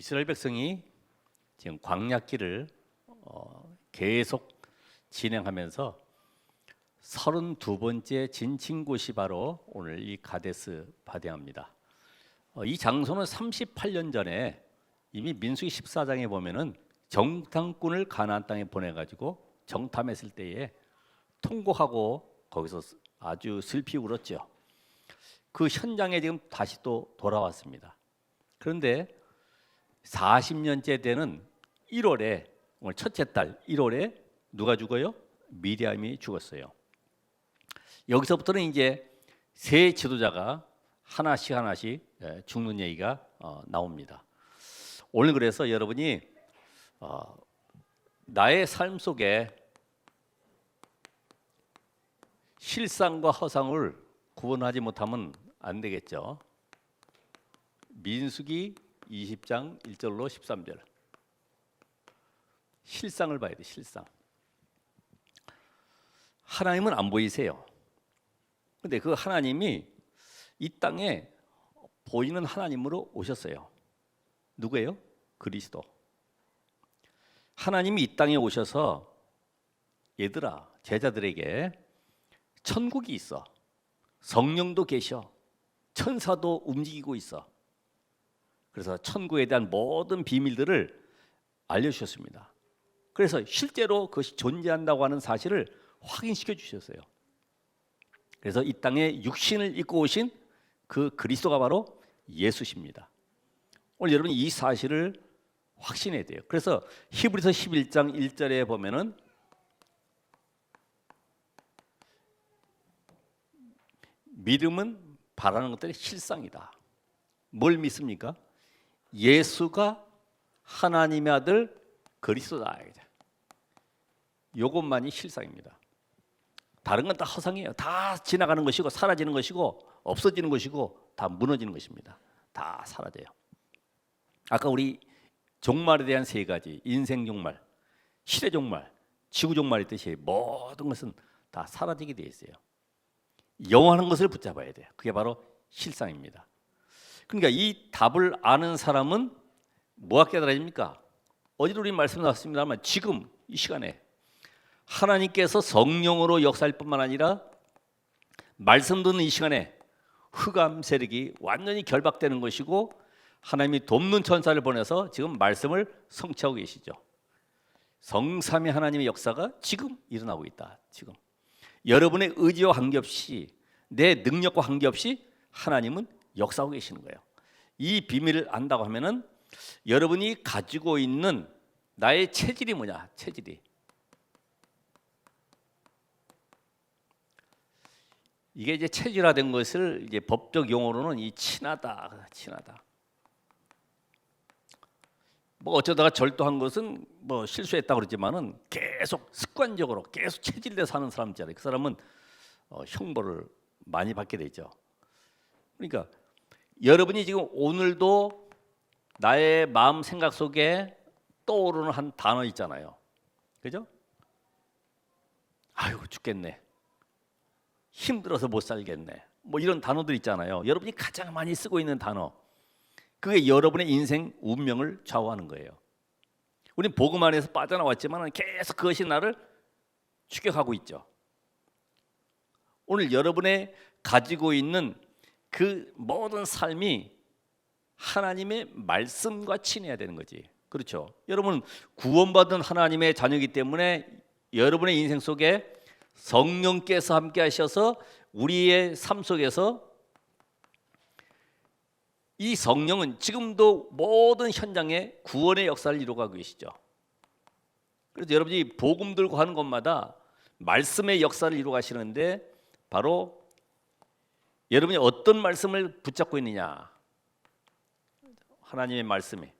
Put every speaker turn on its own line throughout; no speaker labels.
이스라엘 백성이 지금 광야길을 계속 진행하면서 32번째 진친 곳이 바로 오늘 이 가데스 바네아입니다. 이 장소는 38년 전에 이미 민수기 14장에 보면은 정탐꾼을 가나안 땅에 보내가지고 정탐했을 때에 통곡하고 거기서 아주 슬피 울었죠. 그 현장에 지금 다시 또 돌아왔습니다. 그런데 40년째 되는 1월에 오늘 첫째 달 1월에 누가 죽어요? 미리암이 죽었어요. 여기서부터는 이제 세 지도자가 하나씩 죽는 얘기가 나옵니다. 오늘 그래서 여러분이 나의 삶 속에 실상과 허상을 구분하지 못하면 안 되겠죠. 민수기 20장 1절로 13절 실상을 봐야 돼. 실상. 하나님은 안 보이세요. 근데 그 하나님이 이 땅에 보이는 하나님으로 오셨어요. 누구예요? 그리스도. 하나님이 이 땅에 오셔서 얘들아, 제자들에게 천국이 있어. 성령도 계셔. 천사도 움직이고 있어. 그래서 천국에 대한 모든 비밀들을 알려주셨습니다. 그래서 실제로 그것이 존재한다고 하는 사실을 확인시켜 주셨어요. 그래서 이 땅에 육신을 입고 오신 그 그리스도가 바로 예수십니다. 오늘 여러분이 이 사실을 확신해야 돼요. 그래서 히브리서 11장 1절에 보면은 믿음은 바라는 것들의 실상이다. 뭘 믿습니까? 예수가 하나님의 아들 그리스도다. 이것만이 실상입니다. 다른 건 다 허상이에요. 다 지나가는 것이고 사라지는 것이고 없어지는 것이고 다 무너지는 것입니다. 다 사라져요. 아까 우리 종말에 대한 세 가지, 인생 종말, 시대 종말, 지구 종말 있듯이 모든 것은 다 사라지게 돼 있어요. 영원한 것을 붙잡아야 돼요. 그게 바로 실상입니다. 그러니까 이 답을 아는 사람은 뭐가 깨달아집니까? 어제도 우리 말씀 나왔습니다만 지금 이 시간에 하나님께서 성령으로 역사할 뿐만 아니라 말씀 듣는 이 시간에 흑암 세력이 완전히 결박되는 것이고 하나님이 돕는 천사를 보내서 지금 말씀을 성취하고 계시죠. 성삼위 하나님의 역사가 지금 일어나고 있다. 지금 여러분의 의지와 관계없이 내 능력과 관계없이 하나님은 역사하고 계시는 거예요. 이 비밀을 안다고 하면은 여러분이 가지고 있는 나의 체질이 뭐냐? 체질이 이게 이제 체질화된 것을 이제 법적 용어로는 이 친하다. 뭐 어쩌다가 절도한 것은 뭐 실수했다고 그러지만은 계속 습관적으로 계속 체질대 사는 사람 있잖아요. 그 사람은 형벌을 많이 받게 되죠. 그러니까 여러분이 지금 오늘도 나의 마음 생각 속에 떠오르는 한 단어 있잖아요. 그죠? 아유 죽겠네. 힘들어서 못 살겠네. 뭐 이런 단어들 있잖아요. 여러분이 가장 많이 쓰고 있는 단어. 그게 여러분의 인생 운명을 좌우하는 거예요. 우리는 복음 안에서 빠져나왔지만 계속 그것이 나를 추격하고 있죠. 오늘 여러분의 가지고 있는 그 모든 삶이 하나님의 말씀과 친해야 되는 거지. 그렇죠? 여러분 구원받은 하나님의 자녀이기 때문에 여러분의 인생 속에 성령께서 함께 하셔서 우리의 삶 속에서 이 성령은 지금도 모든 현장에 구원의 역사를 이루어가고 계시죠. 그래서 여러분이 복음 들고 하는 것마다 말씀의 역사를 이루어가시는데 바로 여러분이 어떤 말씀을 붙잡고 있느냐. 하나님의 말씀이.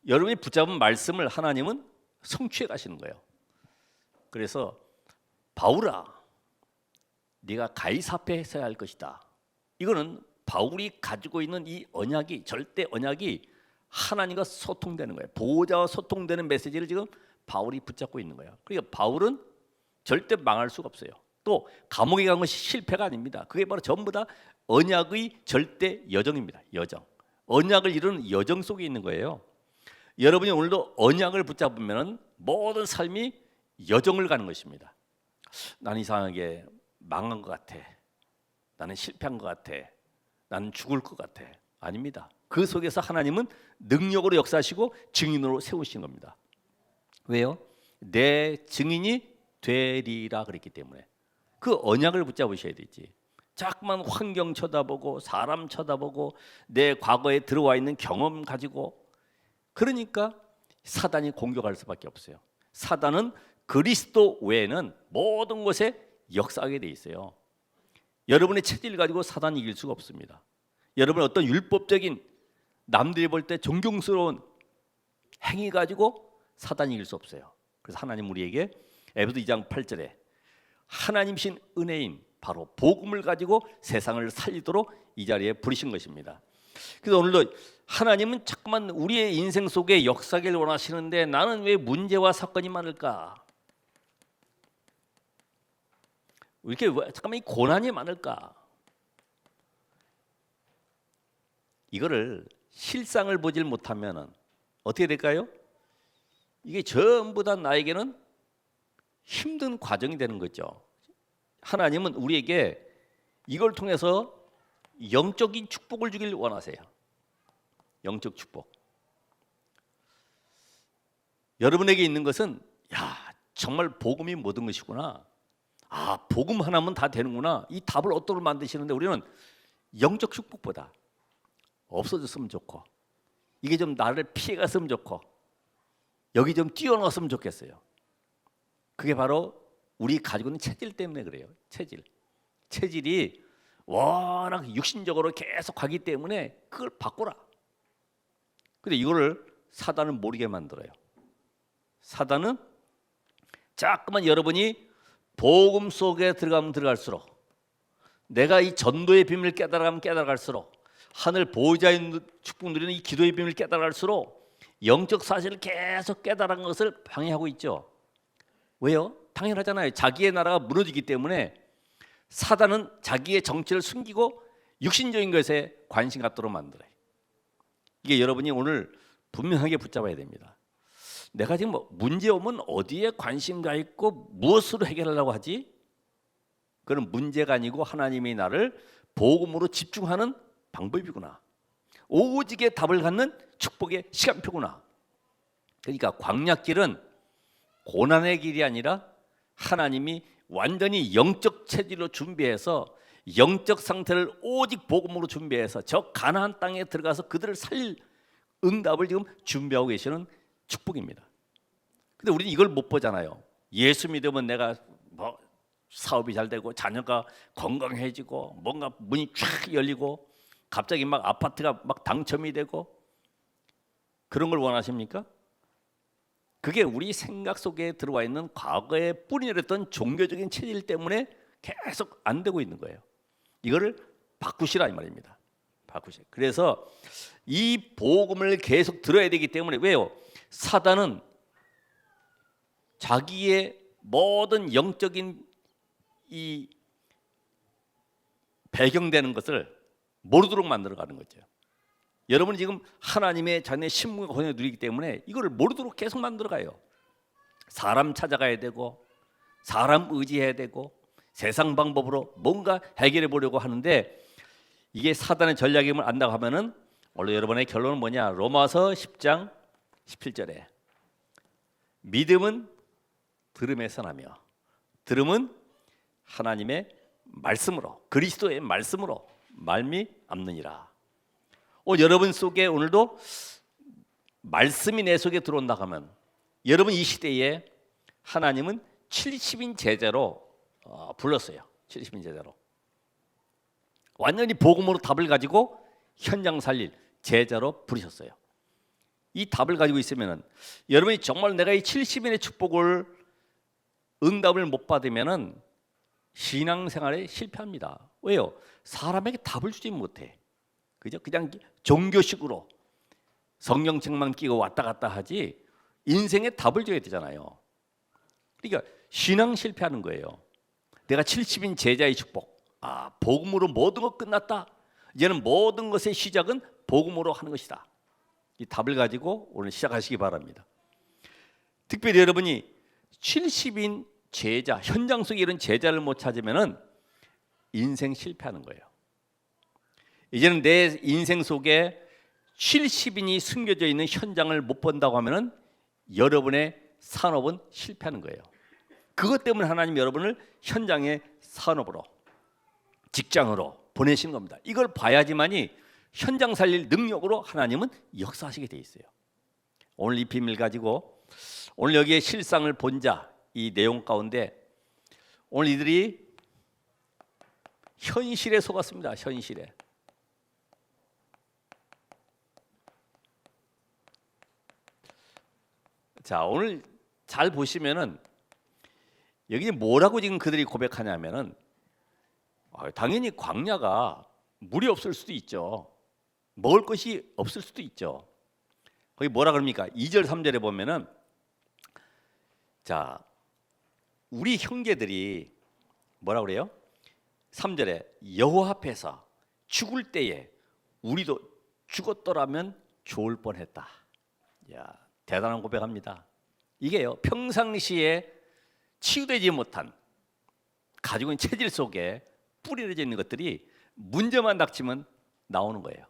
여러분이 붙잡은 말씀을 하나님은 성취해 가시는 거예요. 그래서 바울아 네가 가이사 앞에 했어야 할 것이다. 이거는 바울이 가지고 있는 이 언약이 절대 언약이 하나님과 소통되는 거예요. 보호자와 소통되는 메시지를 지금 바울이 붙잡고 있는 거예요. 그러니까 바울은 절대 망할 수가 없어요. 또 감옥에 간 것이 실패가 아닙니다. 그게 바로 전부 다 언약의 절대 여정입니다. 여정. 언약을 이루는 여정 속에 있는 거예요. 여러분이 오늘도 언약을 붙잡으면 모든 삶이 여정을 가는 것입니다. 나는 이상하게 망한 것 같아. 나는 실패한 것 같아. 나는 죽을 것 같아. 아닙니다. 그 속에서 하나님은 능력으로 역사하시고 증인으로 세우신 겁니다. 왜요? 내 증인이 되리라 그랬기 때문에. 그 언약을 붙잡으셔야 되지. 자꾸만 환경 쳐다보고 사람 쳐다보고 내 과거에 들어와 있는 경험 가지고, 그러니까 사단이 공격할 수밖에 없어요. 사단은 그리스도 외에는 모든 것에 역사하게 돼 있어요. 여러분의 체질 가지고 사단이 이길 수가 없습니다. 여러분 어떤 율법적인 남들이 볼 때 존경스러운 행위 가지고 사단이 이길 수 없어요. 그래서 하나님 우리에게 에베소 2장 8절에 하나님신 은혜인 바로 복음을 가지고 세상을 살리도록 이 자리에 부르신 것입니다. 그래서 오늘도 하나님은 자꾸만 우리의 인생 속에 역사를 원하시는데 나는 왜 문제와 사건이 많을까? 왜 이렇게 잠깐만 이 고난이 많을까? 이거를 실상을 보질 못하면 어떻게 될까요? 이게 전부 다 나에게는 힘든 과정이 되는 거죠. 하나님은 우리에게 이걸 통해서 영적인 축복을 주길 원하세요. 영적 축복. 여러분에게 있는 것은 야, 정말 복음이 모든 것이구나. 아, 복음 하나면 다 되는구나. 이 답을 어떻게 만드시는데 우리는 영적 축복보다 없어졌으면 좋고, 이게 좀 나를 피해갔으면 좋고, 여기 좀 뛰어넘었으면 좋겠어요. 그게 바로 우리 가지고 있는 체질 때문에 그래요. 체질이 워낙 육신적으로 계속 가기 때문에 그걸 바꾸라. 근데 이거를 사단은 모르게 만들어요. 사단은 자꾸만 여러분이 복음 속에 들어가면 들어갈수록, 내가 이 전도의 비밀을 깨달아가면 깨달아갈수록, 하늘 보호자의 축복 누리는 이 기도의 비밀을 깨달아갈수록 영적 사실을 계속 깨달은 것을 방해하고 있죠. 왜요? 당연하잖아요. 자기의 나라가 무너지기 때문에 사단은 자기의 정체를 숨기고 육신적인 것에 관심 갖도록 만들어요. 이게 여러분이 오늘 분명하게 붙잡아야 됩니다. 내가 지금 문제 오면 어디에 관심 가 있고 무엇으로 해결하려고 하지? 그건 문제가 아니고 하나님이 나를 복음으로 집중하는 방법이구나. 오직의 답을 갖는 축복의 시간표구나. 그러니까 광야길은 고난의 길이 아니라 하나님이 완전히 영적 체질로 준비해서 영적 상태를 오직 복음으로 준비해서 저 가나안 땅에 들어가서 그들을 살릴 응답을 지금 준비하고 계시는 축복입니다. 근데 우리는 이걸 못 보잖아요. 예수 믿으면 내가 뭐 사업이 잘 되고 자녀가 건강해지고 뭔가 문이 쫙 열리고 갑자기 막 아파트가 막 당첨이 되고 그런 걸 원하십니까? 그게 우리 생각 속에 들어와 있는 과거에 뿌리내렸던 종교적인 체질 때문에 계속 안 되고 있는 거예요. 이거를 바꾸시라 이 말입니다. 바꾸시. 그래서 이 복음을 계속 들어야 되기 때문에, 왜요? 사단은 자기의 모든 영적인 이 배경되는 것을 모르도록 만들어가는 거죠. 여러분이 지금 하나님의 자녀의 신분과 권한을 누리기 때문에 이걸 모르도록 계속 만들어가요. 사람 찾아가야 되고 사람 의지해야 되고 세상 방법으로 뭔가 해결해 보려고 하는데, 이게 사단의 전략임을 안다고 하면은 원래 여러분의 결론은 뭐냐? 로마서 10장 17절에 믿음은 들음에서 나며 들음은 하나님의 말씀으로, 그리스도의 말씀으로 말미암느니라. 여러분 속에 오늘도 말씀이 내 속에 들어온다 하면, 여러분 이 시대에 하나님은 70인 제자로 불렀어요. 70인 제자로 완전히 복음으로 답을 가지고 현장 살릴 제자로 부르셨어요. 이 답을 가지고 있으면은 여러분이 정말 내가 이 70인의 축복을 응답을 못 받으면은 신앙생활에 실패합니다. 왜요? 사람에게 답을 주지 못해. 그죠? 그냥 종교식으로 성경책만 끼고 왔다 갔다 하지 인생에 답을 줘야 되잖아요. 그러니까 신앙 실패하는 거예요. 내가 70인 제자의 축복. 복음으로 모든 것 끝났다. 이제는 모든 것의 시작은 복음으로 하는 것이다. 이 답을 가지고 오늘 시작하시기 바랍니다. 특별히 여러분이 70인 제자, 현장 속에 이런 제자를 못 찾으면은 인생 실패하는 거예요. 이제는 내 인생 속에 70인이 숨겨져 있는 현장을 못 본다고 하면은 여러분의 산업은 실패하는 거예요. 그것 때문에 하나님 여러분을 현장의 산업으로, 직장으로 보내신 겁니다. 이걸 봐야지만이 현장 살릴 능력으로 하나님은 역사하시게 돼 있어요. 오늘 이 비밀 가지고 오늘 여기에 실상을 본 자, 이 내용 가운데 오늘 이들이 현실에 속았습니다. 현실에. 자, 오늘 잘 보시면은 여기 뭐라고 지금 그들이 고백하냐면은 당연히 광야가 물이 없을 수도 있죠. 먹을 것이 없을 수도 있죠. 거기 뭐라 그럽니까? 2절 3절에 보면은 자, 우리 형제들이 뭐라 그래요? 3절에 여호와 앞에서 죽을 때에 우리도 죽었더라면 좋을 뻔했다. 야, 대단한 고백합니다. 이게요, 평상시에 치유되지 못한 가지고 있는 체질 속에 뿌리려져 있는 것들이 문제만 닥치면 나오는 거예요.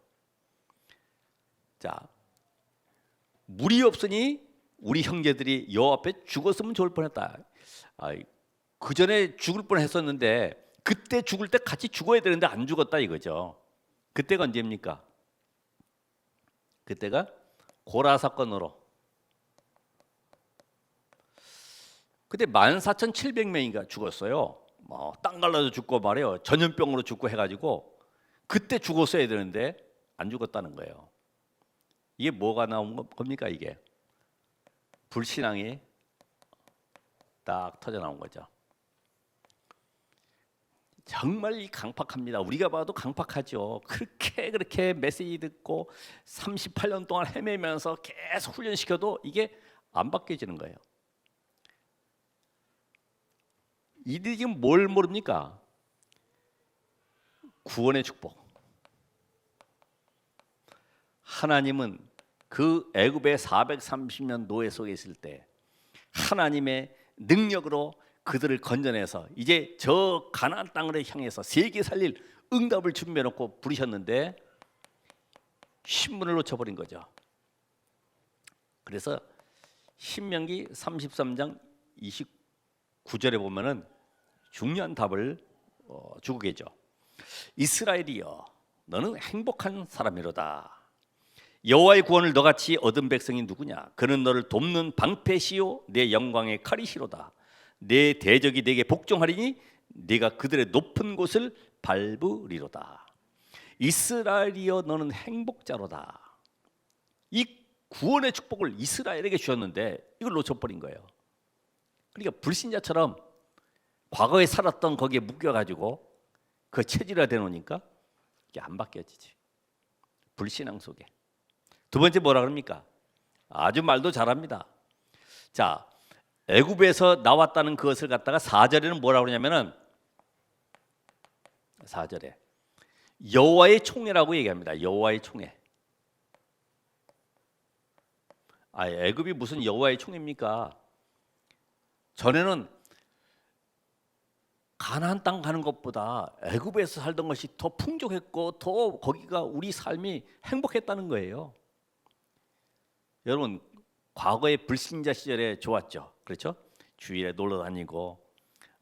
자, 물이 없으니 우리 형제들이 여호와 앞에 죽었으면 좋을 뻔했다. 그 전에 죽을 뻔했었는데 그때 죽을 때 같이 죽어야 되는데 안 죽었다 이거죠. 그때가 언제입니까? 그때가 고라 사건으로 그때 14,700명인가 죽었어요. 땅 갈라져 죽고 말이에요. 전염병으로 죽고 해가지고 그때 죽었어야 되는데 안 죽었다는 거예요. 이게 뭐가 나온 겁니까? 이게 불신앙이 딱 터져 나온 거죠. 정말 이 강팍합니다. 우리가 봐도 강팍하죠. 그렇게 메시지 듣고 38년 동안 헤매면서 계속 훈련시켜도 이게 안 바뀌어지는 거예요. 이들이 지금 뭘 모릅니까? 구원의 축복. 하나님은 그 애굽의 430년 노예 속에 있을 때 하나님의 능력으로 그들을 건져내서 이제 저 가나안 땅을 향해서 세계 살릴 응답을 준비해 놓고 부르셨는데 신문을 놓쳐버린 거죠. 그래서 신명기 33장 29절에 보면은 중요한 답을 주고 계죠. 이스라엘이여, 너는 행복한 사람이로다. 여호와의 구원을 너같이 얻은 백성이 누구냐? 그는 너를 돕는 방패시요 내 영광의 칼이시로다. 내 대적이 네게 복종하리니 네가 그들의 높은 곳을 밟으리로다. 이스라엘이여, 너는 행복자로다. 이 구원의 축복을 이스라엘에게 주셨는데 이걸 놓쳐버린 거예요. 그러니까 불신자처럼 과거에 살았던 거기에 묶여가지고 그 체질화 되놓으니까 이게 안 바뀌어지지. 불신앙 속에. 두 번째 뭐라 그럽니까? 아주 말도 잘합니다. 자, 애굽에서 나왔다는 그것을 갖다가 4절에는 뭐라 그러냐면은 4절에 여호와의 총회라고 얘기합니다. 여호와의 총회. 애굽이 무슨 여호와의 총회입니까? 전에는 가나안 땅 가는 것보다 애굽에서 살던 것이 더 풍족했고 더 거기가 우리 삶이 행복했다는 거예요. 여러분, 과거의 불신자 시절에 좋았죠. 그렇죠? 주일에 놀러 다니고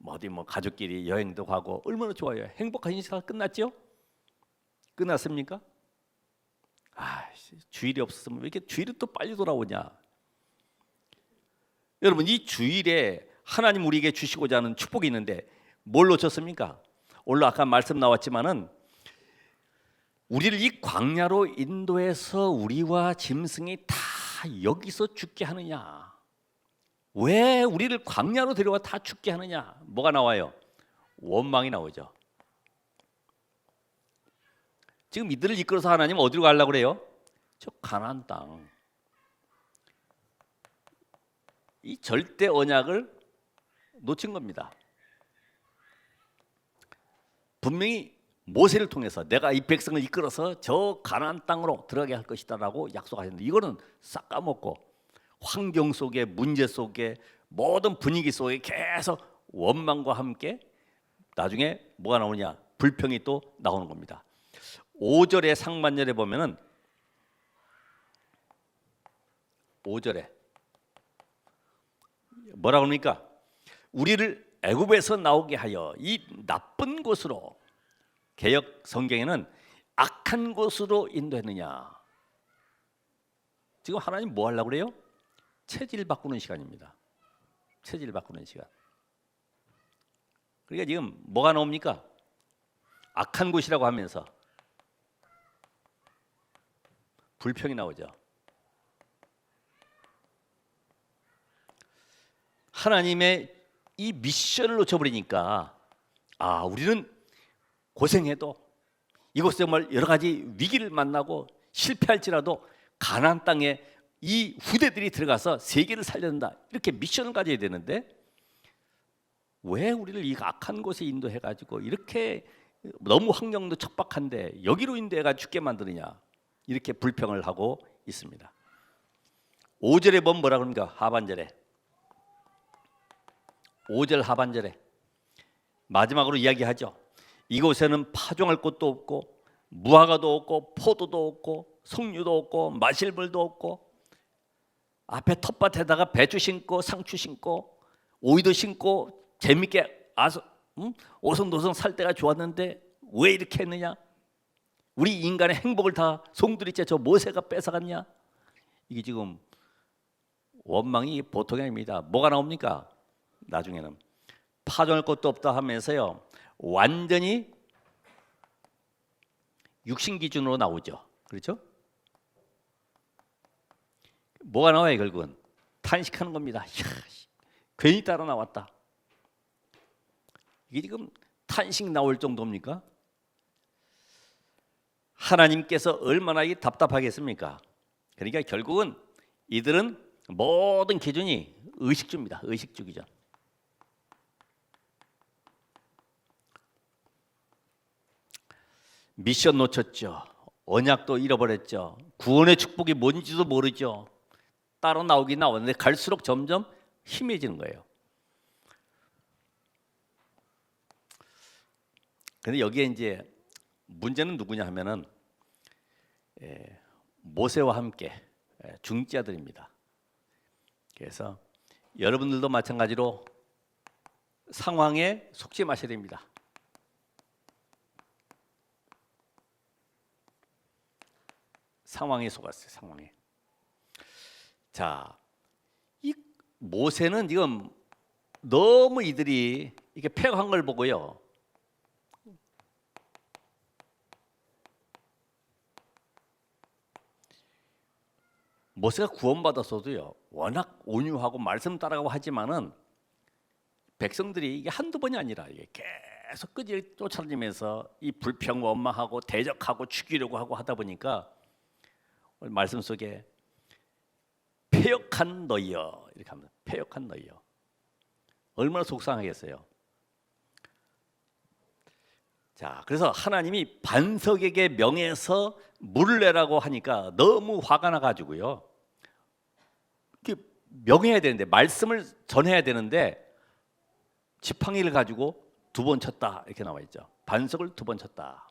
어디 가족끼리 여행도 가고 얼마나 좋아요. 행복한 인생이 끝났죠? 끝났습니까? 주일이 없었으면 왜 이렇게 주일이 또 빨리 돌아오냐? 여러분, 이 주일에 하나님 우리에게 주시고자 하는 축복이 있는데 뭘 놓쳤습니까? 오늘 아까 말씀 나왔지만은 우리를 이 광야로 인도해서 우리와 짐승이 다 여기서 죽게 하느냐? 왜 우리를 광야로 데려와 다 죽게 하느냐? 뭐가 나와요? 원망이 나오죠. 지금 이들을 이끌어서 하나님 어디로 가려고 그래요? 저 가나안 땅. 이 절대 언약을 놓친 겁니다. 분명히 모세를 통해서 내가 이 백성을 이끌어서 저 가나안 땅으로 들어가게 할 것이다라고 약속하셨는데 이거는 싹 까먹고 환경 속에 문제 속에 모든 분위기 속에 계속 원망과 함께 나중에 뭐가 나오냐? 불평이 또 나오는 겁니다. 5절의 상반절에 보면은 5절에 뭐라고 합니까? 우리를 애굽에서 나오게 하여 이 나쁜 곳으로, 개역 성경에는 악한 곳으로 인도했느냐. 지금 하나님 뭐 하려고 그래요? 체질 바꾸는 시간입니다. 체질 바꾸는 시간. 그러니까 지금 뭐가 나옵니까? 악한 곳이라고 하면서 불평이 나오죠. 하나님의 이 미션을 놓쳐버리니까 우리는 고생해도 이곳에 정말 여러 가지 위기를 만나고 실패할지라도 가나안 땅에 이 후대들이 들어가서 세계를 살려낸다, 이렇게 미션을 가져야 되는데 왜 우리를 이 악한 곳에 인도해가지고 이렇게 너무 환경도 척박한데 여기로 인도해가 죽게 만드느냐, 이렇게 불평을 하고 있습니다. 5절에 보면 뭐라 그럽니까? 하반절에 5절 하반절에 마지막으로 이야기하죠. 이곳에는 파종할 곳도 없고 무화과도 없고 포도도 없고 석류도 없고 마실 물도 없고 앞에 텃밭에다가 배추 심고 상추 심고 오이도 심고 재밌게 오성도성 살 때가 좋았는데 왜 이렇게 했느냐? 우리 인간의 행복을 다 송두리째 저 모세가 뺏어갔냐? 이게 지금 원망이 보통이 아닙니다. 뭐가 나옵니까? 나중에는 파종할 것도 없다 하면서요, 완전히 육신 기준으로 나오죠. 그렇죠? 뭐가 나와요? 결국은 탄식하는 겁니다. 이야, 괜히 따라 나왔다. 이게 지금 탄식 나올 정도입니까? 하나님께서 얼마나 답답하겠습니까? 그러니까 결국은 이들은 모든 기준이 의식주입니다. 의식주 기준. 미션 놓쳤죠. 언약도 잃어버렸죠. 구원의 축복이 뭔지도 모르죠. 따로 나오긴 나오는데 갈수록 점점 힘해지는 거예요. 근데 여기에 이제 문제는 누구냐 하면은 모세와 함께 중지자들입니다. 그래서 여러분들도 마찬가지로 상황에 속지 마셔야 됩니다. 상황에 속았어요. 상황에. 자, 이 모세는 지금 너무 이들이 이렇게 패한 걸 보고요, 모세가 구원받았어도요, 워낙 온유하고 말씀 따라가고 하지만은 백성들이 이게 한두 번이 아니라 이게 계속 끄지 쫓아다니면서 이 불평 원망하고 대적하고 죽이려고 하고 하다 보니까 말씀 속에 패역한 너희여 이렇게 합니다. 패역한 너희여. 얼마나 속상하겠어요. 자, 그래서 하나님이 반석에게 명해서 물을 내라고 하니까 너무 화가 나가지고요, 이렇게 명해야 되는데, 말씀을 전해야 되는데 지팡이를 가지고 2번 쳤다 이렇게 나와 있죠. 반석을 2번 쳤다.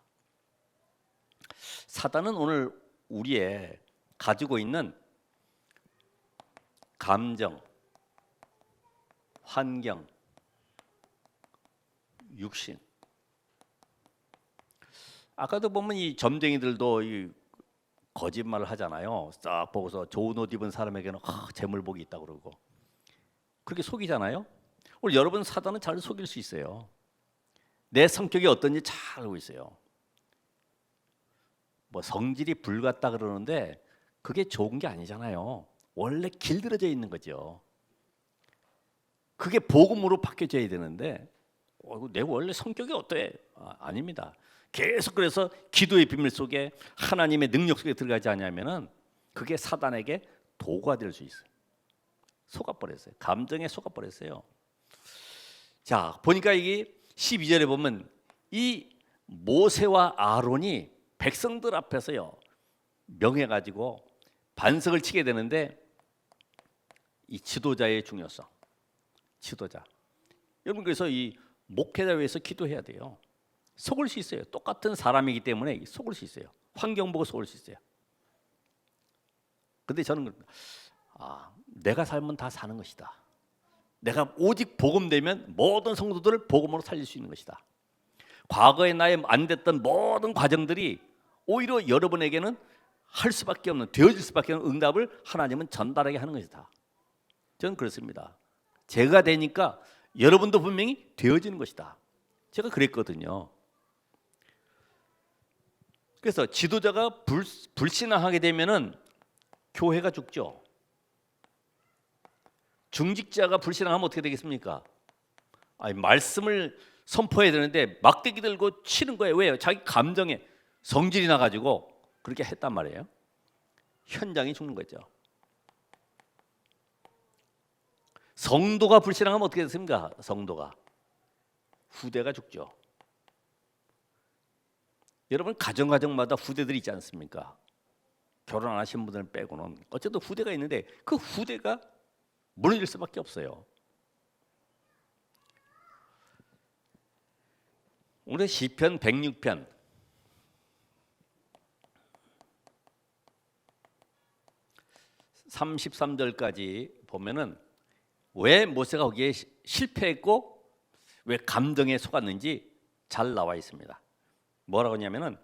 사단은 오늘 우리의 가지고 있는 감정, 환경, 육신. 아까도 보면 이 점쟁이들도 이 거짓말을 하잖아요. 싹 보고서 좋은 옷 입은 사람에게는 재물복이 있다고 그러고 그렇게 속이잖아요. 오늘 여러분 사단은 잘 속일 수 있어요. 내 성격이 어떤지 잘 알고 있어요. 뭐 성질이 불같다 그러는데 그게 좋은 게 아니잖아요. 원래 길들여져 있는 거죠. 그게 복음으로 바뀌어져야 되는데 내 원래 성격이 어때? 아닙니다. 계속 그래서 기도의 비밀 속에 하나님의 능력 속에 들어가지 않으면은 그게 사단에게 도구가 될 수 있어요. 속아버렸어요. 감정에 속아버렸어요. 자, 보니까 이게 12절에 보면 이 모세와 아론이 백성들 앞에서요 명해 가지고 반석을 치게 되는데 이 지도자의 중요성, 지도자. 여러분 그래서 이 목회자 위해서 기도해야 돼요. 속을 수 있어요. 똑같은 사람이기 때문에 속을 수 있어요. 환경 보고 속을 수 있어요. 근데 저는 내가 살면 다 사는 것이다. 내가 오직 복음되면 모든 성도들을 복음으로 살릴 수 있는 것이다. 과거에 나의 안 됐던 모든 과정들이 오히려 여러분에게는 할 수밖에 없는, 되어질 수밖에 없는 응답을 하나님은 전달하게 하는 것이다. 저는 그렇습니다. 제가 되니까 여러분도 분명히 되어지는 것이다. 제가 그랬거든요. 그래서 지도자가 불신앙하게 되면은 교회가 죽죠. 중직자가 불신앙하면 어떻게 되겠습니까? 말씀을 선포해야 되는데 막대기 들고 치는 거예요. 왜요? 자기 감정에 성질이 나가지고 그렇게 했단 말이에요. 현장이 죽는 거죠. 성도가 불신앙하면 어떻게 됐습니까? 성도가 후대가 죽죠. 여러분 가정마다 후대들이 있지 않습니까? 결혼 안 하신 분들 빼고는 어쨌든 후대가 있는데 그 후대가 무너질 수밖에 없어요. 오늘 시편 106편 33절까지 보면은 왜 모세가 거기에 실패했고 왜 감정에 속았는지 잘 나와 있습니다. 뭐라고 하냐면은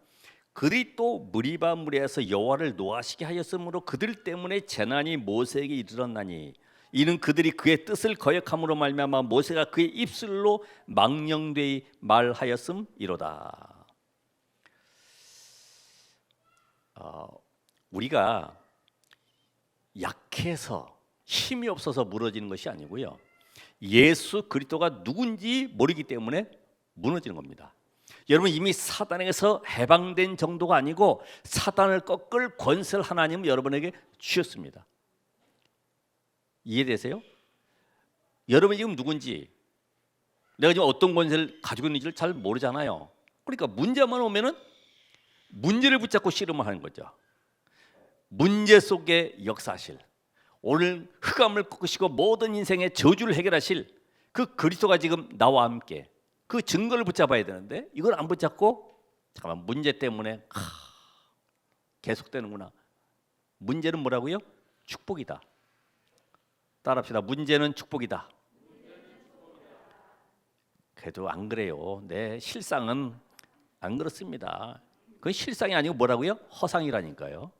그리 또 무리바 무리에서 여호와를 노하시게 하였으므로 그들 때문에 재난이 모세에게 이르렀나니 이는 그들이 그의 뜻을 거역함으로 말미암아 모세가 그의 입술로 망령되이 말하였음이로다. 우리가 약해서 힘이 없어서 무너지는 것이 아니고요. 예수 그리스도가 누군지 모르기 때문에 무너지는 겁니다. 여러분 이미 사단에게서 해방된 정도가 아니고 사단을 꺾을 권세를 하나님은 여러분에게 주셨습니다. 이해되세요? 여러분이 지금 누군지 내가 지금 어떤 권세를 가지고 있는지를 잘 모르잖아요. 그러니까 문제만 오면은 문제를 붙잡고 씨름을 하는 거죠. 문제 속에 역사하실 오늘 흑암을 꺾으시고 모든 인생의 저주를 해결하실 그 그리스도가 지금 나와 함께 그 증거를 붙잡아야 되는데 이걸 안 붙잡고 잠깐만 문제 때문에 계속되는구나. 문제는 뭐라고요? 축복이다. 따라합시다. 문제는 축복이다. 그래도 안 그래요. 내 실상은 안 그렇습니다. 그 실상이 아니고 뭐라고요? 허상이라니까요.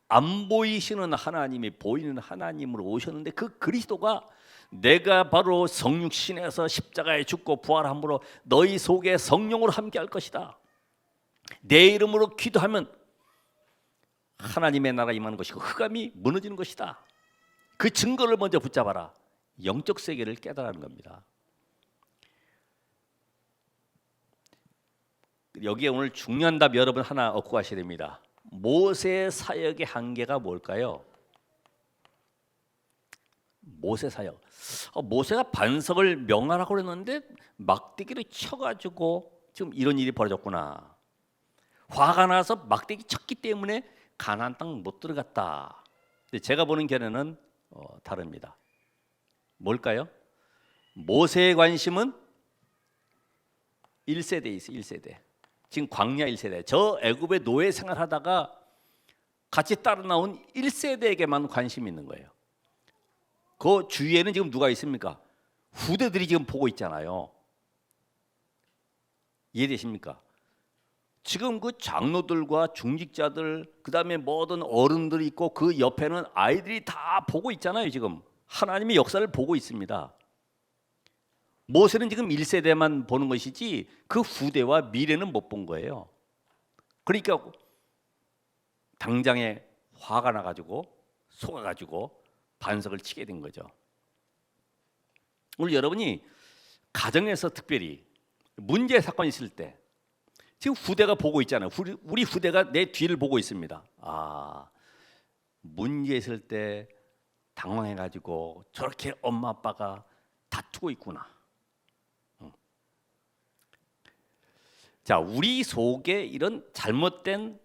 안 보이시는 하나님이 보이는 하나님으로 오셨는데 그 그리스도가 내가 바로 성육신에서 십자가에 죽고 부활함으로 너희 속에 성령으로 함께할 것이다. 내 이름으로 기도하면 하나님의 나라 임하는 것이고 흑암이 무너지는 것이다. 그 증거를 먼저 붙잡아라. 영적 세계를 깨달아는 겁니다. 여기에 오늘 중요한 답 여러분 하나 얻고 가셔야 됩니다. 모세 사역의 한계가 뭘까요? 모세 사역. 모세가 반석을 명하라고 그랬는데 막대기를 쳐가지고 지금 이런 일이 벌어졌구나. 화가 나서 막대기 쳤기 때문에 가나안 땅 못 들어갔다. 근데 제가 보는 견해는 다릅니다. 뭘까요? 모세의 관심은 1세대에 있어요. 1세대. 지금 광야 1세대. 저 애굽의 노예 생활하다가 같이 따라 나온 1세대에게만 관심이 있는 거예요. 그 주위에는 지금 누가 있습니까? 후대들이 지금 보고 있잖아요. 이해되십니까? 지금 그 장로들과 중직자들 그다음에 모든 어른들이 있고 그 옆에는 아이들이 다 보고 있잖아요. 지금 하나님의 역사를 보고 있습니다. 모세는 지금 1세대만 보는 것이지 그 후대와 미래는 못 본 거예요. 그러니까 당장에 화가 나가지고 속아가지고 반석을 치게 된 거죠. 오늘 여러분이 가정에서 특별히 문제 사건이 있을 때 지금 후대가 보고 있잖아요. 우리 후대가 내 뒤를 보고 있습니다. 문제 있을 때 당황해가지고 저렇게 엄마 아빠가 다투고 있구나. 자, 우리 속에 이런 잘못된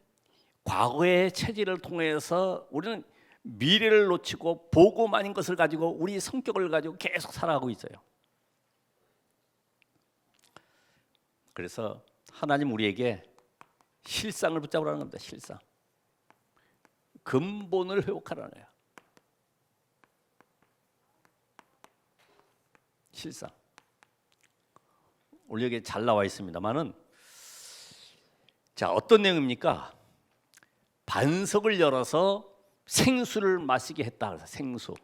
과거의 체질을 통해서 우리는 미래를 놓치고 보고만 있는 것을 가지고 우리 성격을 가지고 계속 살아가고 있어요. 그래서 하나님 우리에게 실상을 붙잡으라는 겁니다. 실상. 근본을 회복하라는 거야. 실상. 오늘 여기 잘 나와 있습니다만은, 자, 어떤 내용입니까? 반석을 열어서 생수를 마시게 했다. 그래서 생수.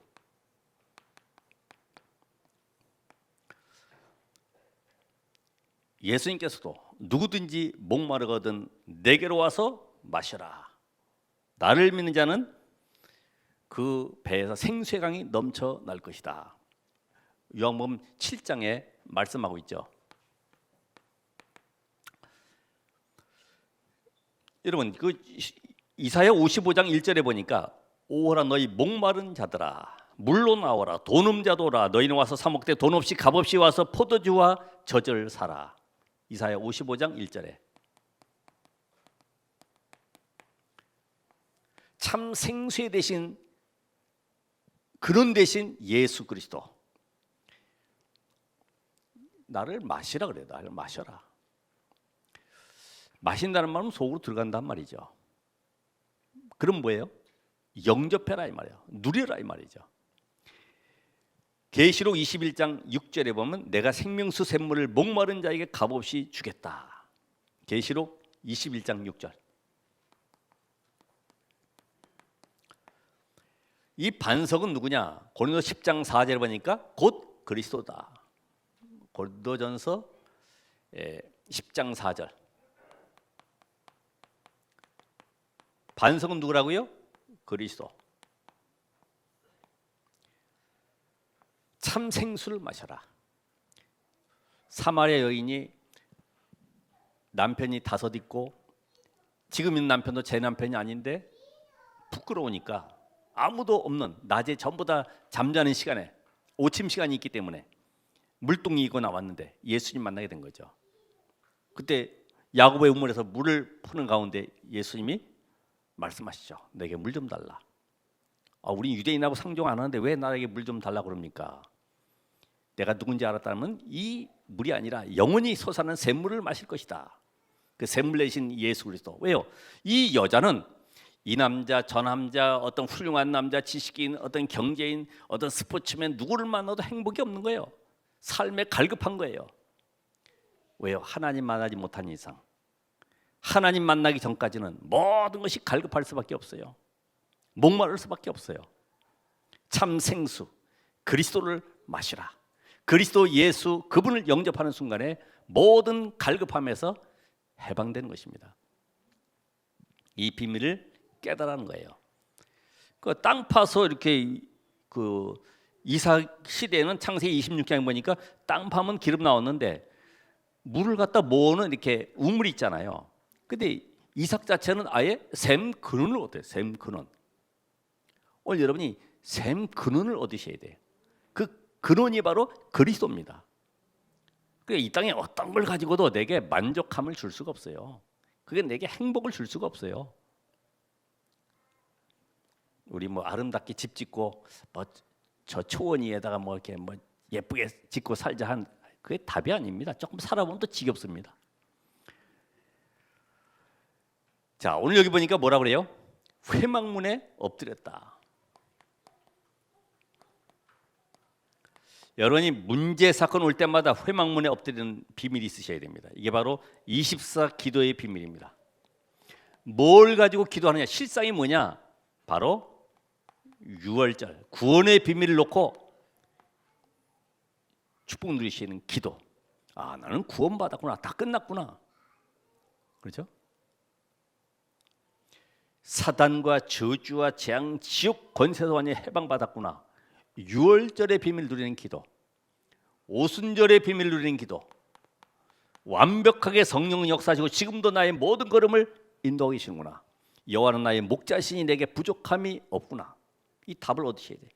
예수님께서도 누구든지 목마르거든 내게로 와서 마셔라. 나를 믿는 자는 그 배에서 생수의 강이 넘쳐날 것이다. 요한복음 7장에 말씀하고 있죠. 여러분, 그 이사야 55장 1절에 보니까 오호라 너희 목마른 자들아 물로 나오라. 돈 없는 자도 오라. 너희는 와서 사 먹되 돈 없이 값 없이 와서 포도주와 젖을 사라. 이사야 55장 1절에. 참 생수의 대신 근원 대신 예수 그리스도. 나를 마시라 그래요. 나를 마셔라. 마신다는 말은 속으로 들어간단 말이죠. 그럼 뭐예요? 영접해라 이 말이에요. 누려라 이 말이죠. 계시록 21장 6절에 보면 내가 생명수 샘물을 목마른 자에게 값없이 주겠다. 계시록 21장 6절. 이 반석은 누구냐? 고린도 10장 4절에 보니까 곧 그리스도다. 고린도전서 10장 4절. 반석은 누구라고요? 그리스도. 참 생수를 마셔라. 사마리아 여인이 남편이 5 있고 지금 있는 남편도 제 남편이 아닌데 부끄러우니까 아무도 없는 낮에 전부 다 잠자는 시간에 오침 시간이 있기 때문에 물동이 이고 나왔는데 예수님 만나게 된 거죠. 그때 야고보의 우물에서 물을 푸는 가운데 예수님이 말씀하시죠. 내게 물 좀 달라. 우리 유대인하고 상종 안 하는데 왜 나에게 물 좀 달라 그럽니까? 내가 누군지 알았다면 이 물이 아니라 영원히 솟아나는 샘물을 마실 것이다. 그 샘물 대신 예수 그리스도. 왜요? 이 여자는 이 남자 저 남자 어떤 훌륭한 남자 지식인 어떤 경제인 어떤 스포츠맨 누구를 만나도 행복이 없는 거예요. 삶에 갈급한 거예요. 왜요? 하나님 만나지 못한 이상 하나님 만나기 전까지는 모든 것이 갈급할 수밖에 없어요. 목마를 수밖에 없어요. 참 생수 그리스도를 마시라. 그리스도 예수 그분을 영접하는 순간에 모든 갈급함에서 해방되는 것입니다. 이 비밀을 깨달아는 거예요. 그 땅 파서 이렇게 그 이삭 시대에는 창세기 26장에 보니까 땅 파면 기름 나왔는데 물을 갖다 모으는 이렇게 우물이 있잖아요. 근데 이삭 자체는 아예 샘 근원을 얻어요. 샘 근원. 오늘 여러분이 샘 근원을 얻으셔야 돼요. 그 근원이 바로 그리스도입니다. 그러니까 이 땅에 어떤 걸 가지고도 내게 만족함을 줄 수가 없어요. 그게 내게 행복을 줄 수가 없어요. 우리 뭐 아름답게 집 짓고 뭐 저 초원 위에다가 뭐 이렇게 뭐 예쁘게 짓고 살자 한 그게 답이 아닙니다. 조금 살아보면 또 지겹습니다. 자, 오늘 여기 보니까 뭐라 그래요? 회막문에 엎드렸다. 여러분이 문제 사건 올 때마다 회막문에 엎드리는 비밀이 있으셔야 됩니다. 이게 바로 24 기도의 비밀입니다. 뭘 가지고 기도하느냐? 실상이 뭐냐? 바로 6월절 구원의 비밀을 놓고 축복 누리시는 기도. 나는 구원받았구나. 다 끝났구나. 그렇죠? 사단과 저주와 재앙, 지옥 권세에서 완전히 해방받았구나. 6월절의 비밀을 누리는 기도, 오순절의 비밀을 누리는 기도, 완벽하게 성령은 역사하시고 지금도 나의 모든 걸음을 인도하고 계시는구나. 여호와는 나의 목자시니 내게 부족함이 없구나. 이 답을 얻으셔야 돼요.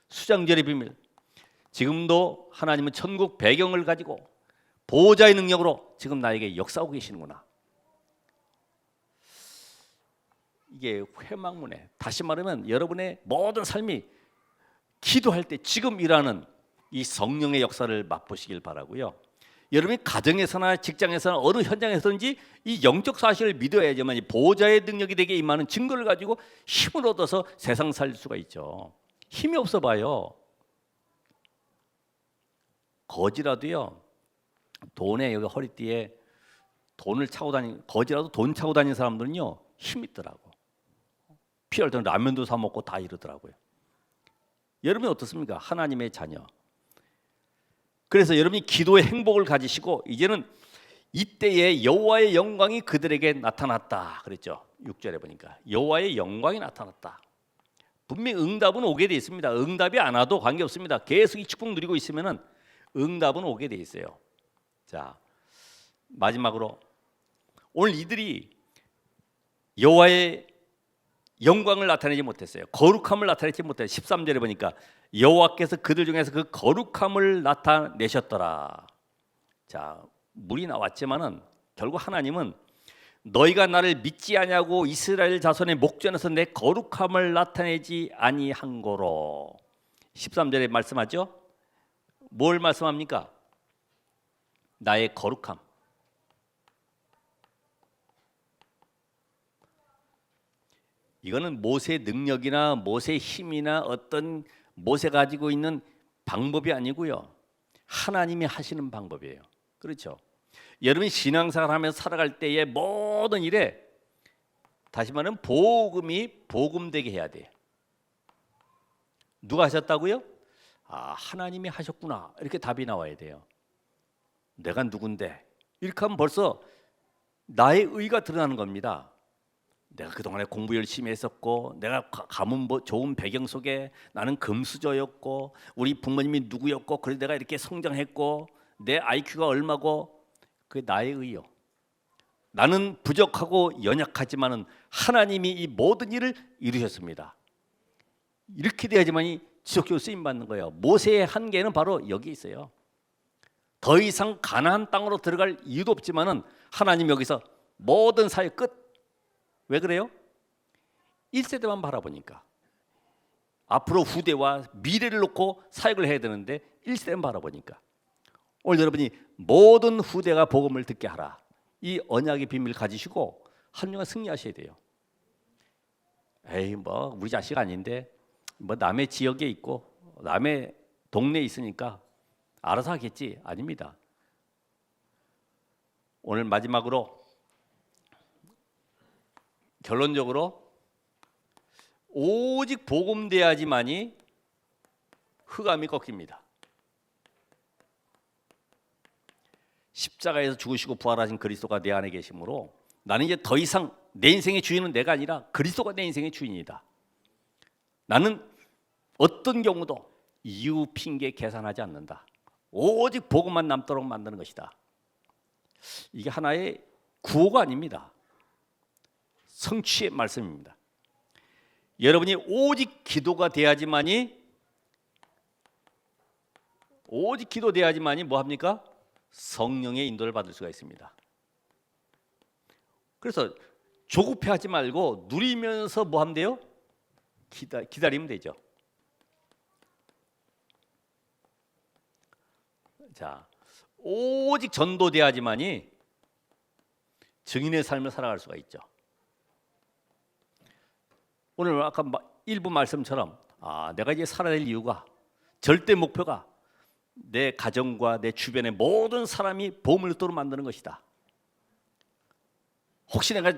수장절의 비밀, 지금도 하나님은 천국 배경을 가지고 보호자의 능력으로 지금 나에게 역사하고 계시는구나. 이게 회막문에, 다시 말하면 여러분의 모든 삶이 기도할 때 지금 일하는 이 성령의 역사를 맛보시길 바라고요. 여러분이 가정에서나 직장에서나 어느 현장에서든지 이 영적 사실을 믿어야지만 이 보호자의 능력이 되게 임하는 증거를 가지고 힘을 얻어서 세상 살릴 수가 있죠. 힘이 없어 봐요. 거지라도요, 돈에 여기 허리띠에 돈을 차고 다니는, 거지라도 돈 차고 다니는 사람들은요 힘 있더라고. 필요할 때는 라면도 사 먹고 다 이러더라고요. 여러분이 어떻습니까? 하나님의 자녀. 그래서 여러분이 기도의 행복을 가지시고 이제는 이때에 여호와의 영광이 그들에게 나타났다 그랬죠. 6절에 보니까 여호와의 영광이 나타났다. 분명히 응답은 오게 돼 있습니다. 응답이 안 와도 관계없습니다. 계속 이 축복 누리고 있으면은 응답은 오게 돼 있어요. 자, 마지막으로 오늘 이들이 여호와의 영광을 나타내지 못했어요. 거룩함을 나타내지 못했어요. 13절에 보니까 여호와께서 그들 중에서 그 거룩함을 나타내셨더라. 자, 물이 나왔지만은 결국 하나님은 너희가 나를 믿지 아니하고 이스라엘 자손의 목전에서 내 거룩함을 나타내지 아니한 거로. 13절에 말씀하죠. 뭘 말씀합니까? 나의 거룩함. 이거는 모세의 능력이나 모세의 힘이나 어떤 모세가 가지고 있는 방법이 아니고요. 하나님이 하시는 방법이에요. 그렇죠? 여러분이 신앙생활 하면서 살아갈 때의 모든 일에 다시 말하면 복음이 복음되게 해야 돼요. 누가 하셨다고요? 아, 하나님이 하셨구나. 이렇게 답이 나와야 돼요. 내가 누군데? 이렇게 하면 벌써 나의 의가 드러나는 겁니다. 내가 그동안에 공부 열심히 했었고 내가 가문 좋은 배경 속에 나는 금수저였고 우리 부모님이 누구였고 그래서 내가 이렇게 성장했고 내 IQ가 얼마고 그게 나의 의요. 나는 부족하고 연약하지만은 하나님이 이 모든 일을 이루셨습니다. 이렇게 돼야지만이 지속적으로 쓰임 받는 거예요. 모세의 한계는 바로 여기 있어요. 더 이상 가나안 땅으로 들어갈 이유도 없지만은 하나님 여기서 모든 사회 끝. 왜 그래요? 1세대만 바라보니까. 앞으로 후대와 미래를 놓고 사역을 해야 되는데 1세대만 바라보니까. 오늘 여러분이 모든 후대가 복음을 듣게 하라. 이 언약의 비밀을 가지시고 한 주간 승리하셔야 돼요. 에이 뭐 우리 자식 아닌데 뭐 남의 지역에 있고 남의 동네에 있으니까 알아서 하겠지. 아닙니다. 오늘 마지막으로 결론적으로 오직 복음돼야지만이 흑암이 꺾입니다. 십자가에서 죽으시고 부활하신 그리스도가 내 안에 계시므로 나는 이제 더 이상 내 인생의 주인은 내가 아니라 그리스도가 내 인생의 주인이다. 나는 어떤 경우도 이유 핑계 계산하지 않는다. 오직 복음만 남도록 만드는 것이다. 이게 하나의 구호가 아닙니다. 성취의 말씀입니다. 여러분이 오직 기도가 돼야지만이 뭐 합니까? 성령의 인도를 받을 수가 있습니다. 그래서 조급해하지 말고 누리면서 뭐 하면 돼요? 기다리면 되죠. 자, 오직 전도돼야지만이 증인의 삶을 살아갈 수가 있죠. 오늘 아까 일부 말씀처럼 내가 이제 살아야 될 이유가 절대 목표가 내 가정과 내 주변의 모든 사람이 복음을 듣도록 만드는 것이다. 혹시 내가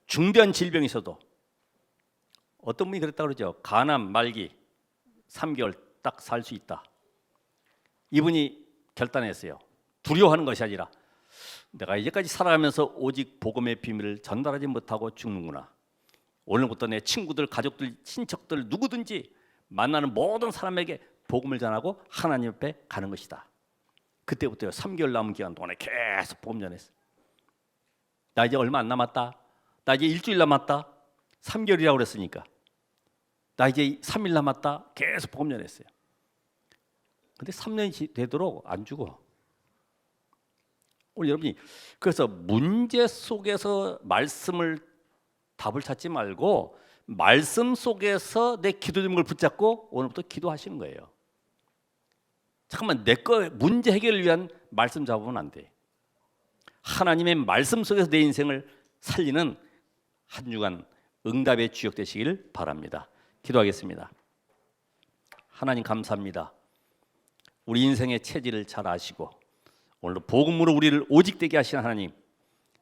중대한 질병이 있어도 어떤 분이 그랬다고 그러죠. 간암 말기 3개월 딱 살 수 있다. 이분이 결단했어요. 두려워하는 것이 아니라 내가 이제까지 살아가면서 오직 복음의 비밀을 전달하지 못하고 죽는구나. 오늘부터 내 친구들, 가족들, 친척들 누구든지 만나는 모든 사람에게 복음을 전하고 하나님 앞에 가는 것이다. 그때부터요. 3개월 남은 기간 동안에 계속 복음 전했어요. 나 이제 얼마 안 남았다. 나 이제 일주일 남았다. 3개월이라고 그랬으니까. 나 이제 3일 남았다. 계속 복음 전했어요. 근데 3년이 되도록 안 죽어. 오늘 여러분이 그래서 문제 속에서 말씀을 답을 찾지 말고 말씀 속에서 내 기도 제목을 붙잡고 오늘부터 기도하시는 거예요. 잠깐만, 내 거 문제 해결을 위한 말씀 잡으면 안 돼. 하나님의 말씀 속에서 내 인생을 살리는 한 주간 응답의 주역 되시길 바랍니다. 기도하겠습니다. 하나님 감사합니다. 우리 인생의 체질을 잘 아시고 오늘 복음으로 우리를 오직되게 하신 하나님,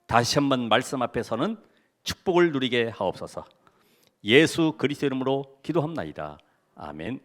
다시 한번 말씀 앞에서는 축복을 누리게 하옵소서. 예수 그리스도 이름으로 기도합나이다. 아멘.